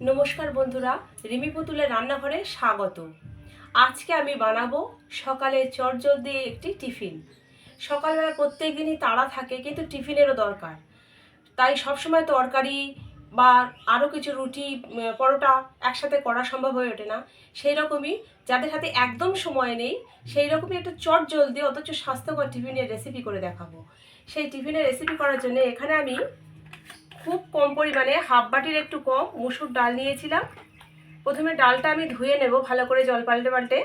নমস্কার বন্ধুরা, রিমি পুতুলের রান্নাঘরে স্বাগত। আজকে আমি বানাবো সকালে চটজলদি একটি টিফিন। সকালবেলা প্রত্যেক দিনই তাড়া থাকে, কিন্তু টিফিনেরও দরকার। তাই সবসময় তরকারি বা আরও কিছু রুটি পরোটা একসাথে করা সম্ভব হয়ে ওঠে না। সেই রকমই যাদের হাতে একদম সময় নেই, সেই রকমই একটা চটজলদি অথচ স্বাস্থ্যকর টিফিনের রেসিপি করে দেখাবো। সেই টিফিনের রেসিপি করার জন্য এখানে আমি খুব কম পরিমাণে হাফ বাটির একটু কম মুসুর ডাল নিয়েছিলাম। প্রথমে ডালটা আমি ধুয়ে নেব ভালো করে জল পাল্টে পাল্টে।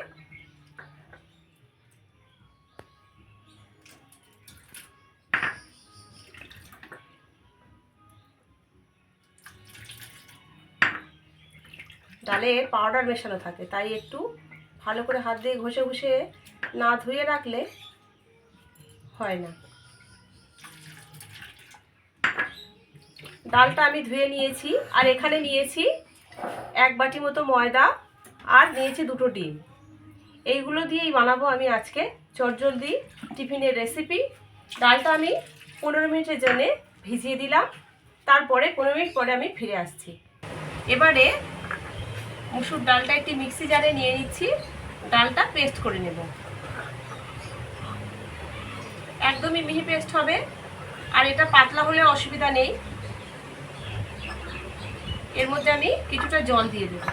ডালে পাউডার মেশানো থাকে, তাই একটু ভালো করে হাত দিয়ে ঘষে ঘষে না ধুয়ে রাখলে হয় না। ডালটা আমি ধুয়ে নিয়েছি, আর এখানে নিয়েছি 1 বাটি মতো ময়দা, আর নিয়েছি 2টো ডিম। এইগুলো দিয়েই বানাবো আমি আজকে চটজলদি টিফিনের রেসিপি। ডালটা আমি 15 মিনিটের জন্য ভিজিয়ে দিলাম, তারপরে 15 মিনিট পরে আমি ফিরে আসছি। এবারে মুসুর ডালটা একটি মিক্সি জারে নিয়ে নিচ্ছি, ডালটা পেস্ট করে নেব। একদমই মিহি পেস্ট হবে, আর এটা পাতলা হলে অসুবিধা নেই। এর মধ্যে আমি কিছুটা জল দিয়ে দেব।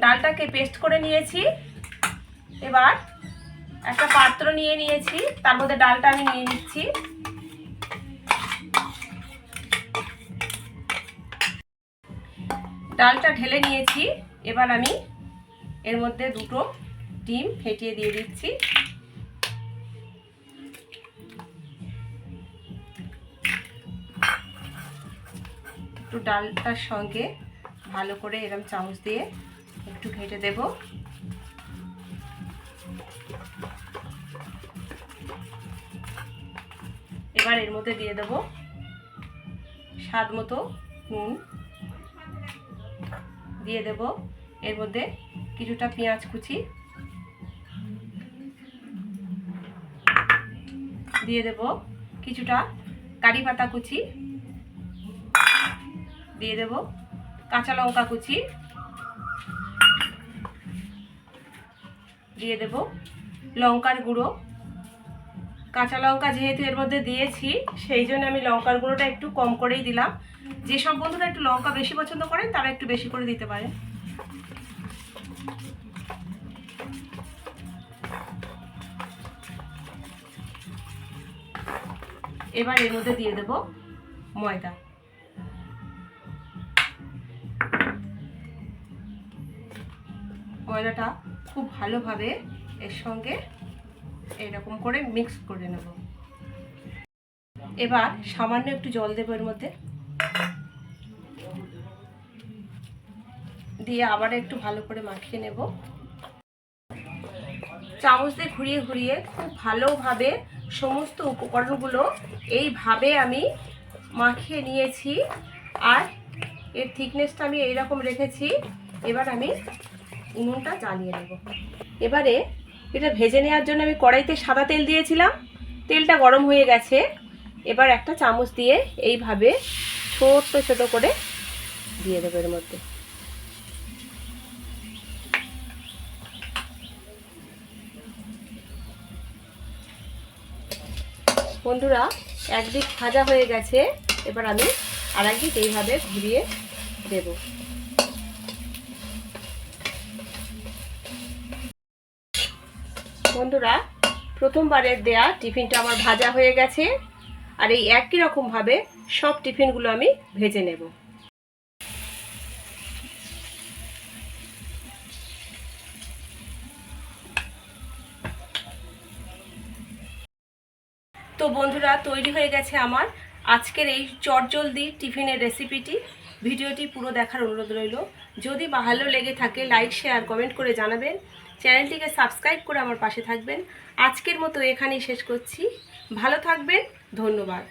ডালটাকে পেস্ট করে নিয়েছি। এবার একটা পাত্র নিয়ে নিয়েছি, তার মধ্যে ডালটা আমি নিয়ে নিচ্ছি। ডালটা ঢেলে নিয়েছি। এবার আমি এর মধ্যে 2টো ডিম ফেটিয়ে দিয়ে দিচ্ছি। একটু ডালটার সঙ্গে ভালো করে এরকম চামচ দিয়ে একটু ঘেঁটে দেব। এবার এর মধ্যে দিয়ে দেব স্বাদ মতো নুন, দিয়ে দেব এর মধ্যে কিছুটা পেঁয়াজ কুচি, দিয়ে দেব কিছুটা কারি পাতা কুচি, দিয়ে দেব কাঁচা লঙ্কা কুচি, দিয়ে দেব লঙ্কার গুঁড়ো। কাঁচা লঙ্কা যেহেতু এর মধ্যে দিয়েছি, সেই জন্য আমি লঙ্কার গুঁড়োটা একটু কম করেই দিলাম। যেসব বন্ধুরা একটু লঙ্কা বেশি পছন্দ করেন তারা একটু বেশি করে দিতে পারেন। এবার এর মধ্যে দিয়ে দেব ময়দা। ময়দাটা খুব ভালোভাবে এর সঙ্গে এইরকম করে মিক্স করে নেব। এবার সামান্য একটু জল দেব এর মধ্যে, দিয়ে আবার একটু ভালো করে মাখিয়ে নেব। চামচ দিয়ে ঘুরিয়ে ঘুরিয়ে খুব ভালোভাবে সমস্ত উপকরণগুলো এইভাবে আমি মাখিয়ে নিয়েছি, আর এর থিকনেসটা আমি এইরকম রেখেছি। এবার আমি উনুনটা জ্বালিয়ে নেব। এবারে এটা ভেজে নেওয়ার জন্য আমি কড়াইতে সাদা তেল দিয়েছিলাম, তেলটা গরম হয়ে গেছে। এবার একটা চামচ দিয়ে এইভাবে ছোট ছোট করে দিয়ে দেবো এর মধ্যে। বন্ধুরা, একদিক ভাজা হয়ে গেছে, এবার আমি আর একদিক এইভাবে ঘুরিয়ে দেব। বন্ধুরা, প্রথমবারের দেয়া টিফিনটা আমার ভাজা হয়ে গেছে, আর এই একই রকমভাবে সব টিফিনগুলো আমি ভেজে নেব। তো বন্ধুরা, তৈরি হয়ে গেছে আমার আজকের এই চটজলদি টিফিনের রেসিপিটি। ভিডিওটি পুরো দেখার অনুরোধ রইল। যদি ভালো লেগে থাকে লাইক, শেয়ার, কমেন্ট করে জানাবেন। চ্যানেলটিকে সাবস্ক্রাইব করে আমার পাশে থাকবেন। আজকের মতো এখানেই শেষ করছি। ভালো থাকবেন, ধন্যবাদ।